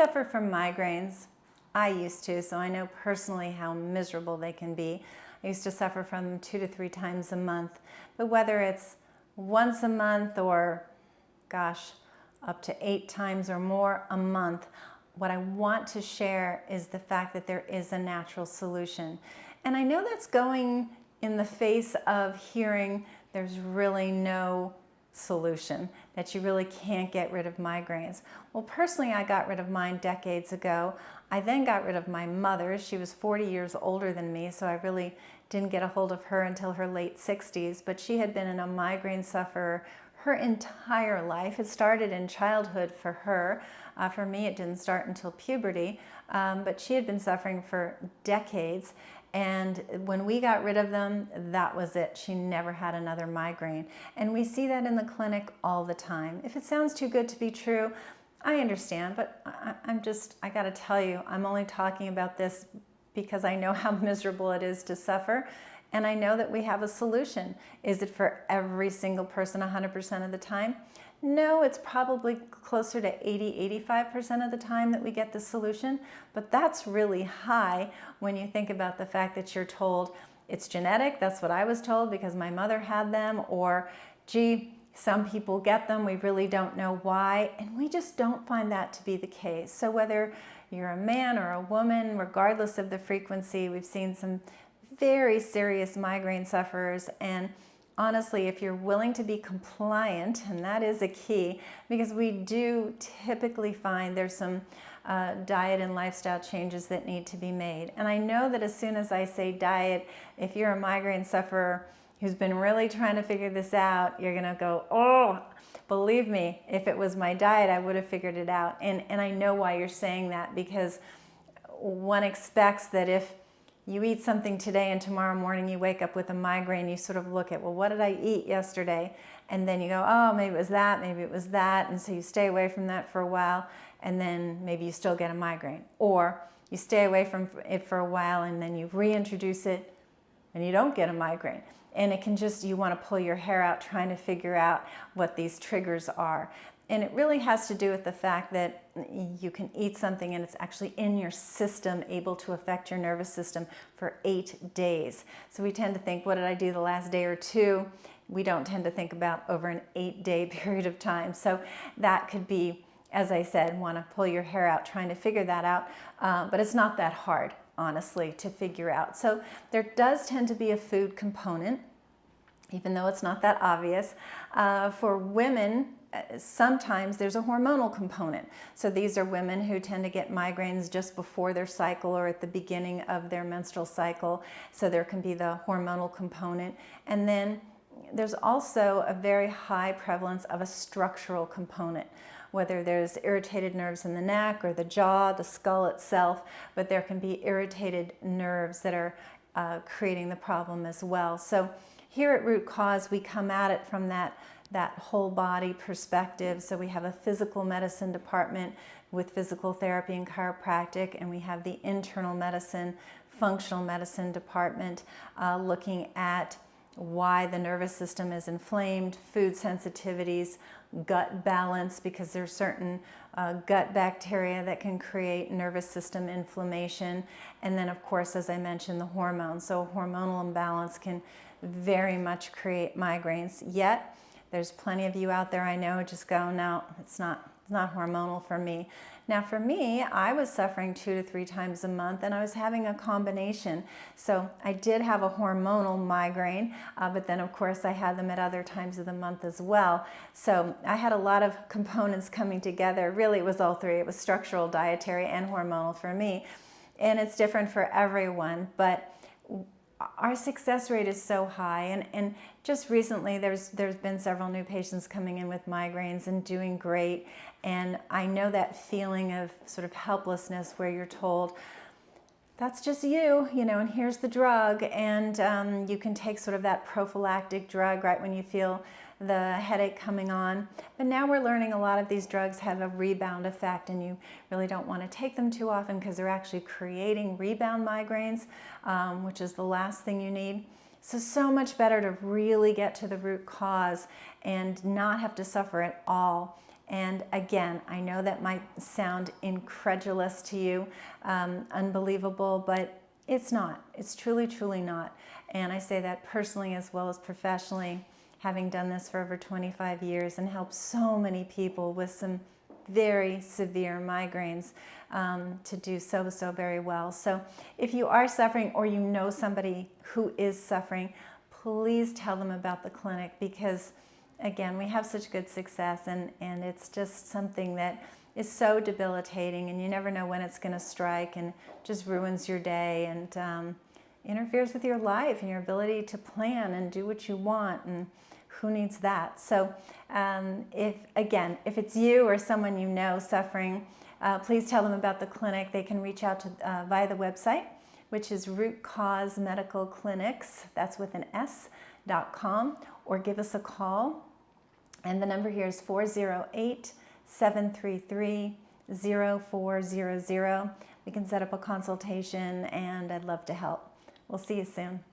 suffer from migraines. I used to, so I know personally how miserable they can be. I used to suffer from them 2 to 3 times a month. But whether it's once a month or, gosh, up to 8 times or more a month, what I want to share is the fact that there is a natural solution. And I know that's going in the face of hearing there's really no solution, that you really can't get rid of migraines. Well, personally, I got rid of mine decades ago. I then got rid of my mother's. She was 40 years older than me, so I really didn't get a hold of her until her late 60s, but she had been a migraine sufferer her entire life. It started in childhood for her. For me, it didn't start until puberty, but she had been suffering for decades. And when we got rid of them, that was it. She never had another migraine. And we see that in the clinic all the time. If it sounds too good to be true, I understand, but I gotta tell you, I'm only talking about this because I know how miserable it is to suffer. And I know that we have a solution. Is it for every single person 100% of the time? No, it's probably closer to 80–85% of the time that we get the solution, but that's really high when you think about the fact that you're told it's genetic. That's what I was told because my mother had them, or gee, some people get them, we really don't know why, and we just don't find that to be the case. So whether you're a man or a woman, regardless of the frequency, we've seen some very serious migraine sufferers, and honestly, if you're willing to be compliant, and that is a key, because we do typically find there's some diet and lifestyle changes that need to be made. And I know that as soon as I say diet, if you're a migraine sufferer who's been really trying to figure this out, you're gonna go, oh, believe me, if it was my diet, I would have figured it out. And I know why you're saying that, because one expects that if you eat something today and tomorrow morning you wake up with a migraine, you sort of look at, well, what did I eat yesterday? And then you go, oh, maybe it was that, maybe it was that. And so you stay away from that for a while, and then maybe you still get a migraine. Or you stay away from it for a while and then you reintroduce it and you don't get a migraine. And it can just, you want to pull your hair out trying to figure out what these triggers are. And it really has to do with the fact that you can eat something and it's actually in your system, able to affect your nervous system for 8 days. So we tend to think, what did I do the last day or two? We don't tend to think about over an 8-day period of time. So that could be, as I said, want to pull your hair out trying to figure that out. But it's not that hard, honestly, to figure out. So there does tend to be a food component, even though it's not that obvious. For women, sometimes there's a hormonal component. So these are women who tend to get migraines just before their cycle or at the beginning of their menstrual cycle. So there can be the hormonal component. And then there's also a very high prevalence of a structural component, whether there's irritated nerves in the neck or the jaw, the skull itself, but there can be irritated nerves that are creating the problem as well. So here at Root Cause, we come at it from that whole body perspective. So we have a physical medicine department with physical therapy and chiropractic, and we have the internal medicine, functional medicine department looking at why the nervous system is inflamed, food sensitivities, gut balance, because there's certain gut bacteria that can create nervous system inflammation. And then, of course, as I mentioned, the hormones. So hormonal imbalance can very much create migraines. Yet, there's plenty of you out there I know just go, no, it's not hormonal for me. Now for me, I was suffering 2 to 3 times a month, and I was having a combination. So I did have a hormonal migraine, but then of course I had them at other times of the month as well. So I had a lot of components coming together. Really, it was all three. It was structural, dietary, and hormonal for me. And it's different for everyone, but our success rate is so high, and just recently there's been several new patients coming in with migraines and doing great. And I know that feeling of sort of helplessness where you're told, that's just you know, and here's the drug, and you can take sort of that prophylactic drug right when you feel the headache coming on. But now we're learning a lot of these drugs have a rebound effect, and you really don't want to take them too often because they're actually creating rebound migraines, which is the last thing you need. So much better to really get to the root cause and not have to suffer at all. And again, I know that might sound incredulous to you, unbelievable, but it's not. It's truly, truly not. And I say that personally as well as professionally, having done this for over 25 years and helped so many people with some very severe migraines to do so very well. So if you are suffering or you know somebody who is suffering, please tell them about the clinic, because again, we have such good success, and it's just something that is so debilitating, and you never know when it's going to strike, and just ruins your day and interferes with your life and your ability to plan and do what you want, and who needs that? So if it's you or someone you know suffering, please tell them about the clinic. They can reach out to via the website, which is Root Cause Medical Clinics, that's with an S.com, or give us a call. And the number here is 408-733-0400. We can set up a consultation, and I'd love to help. We'll see you soon.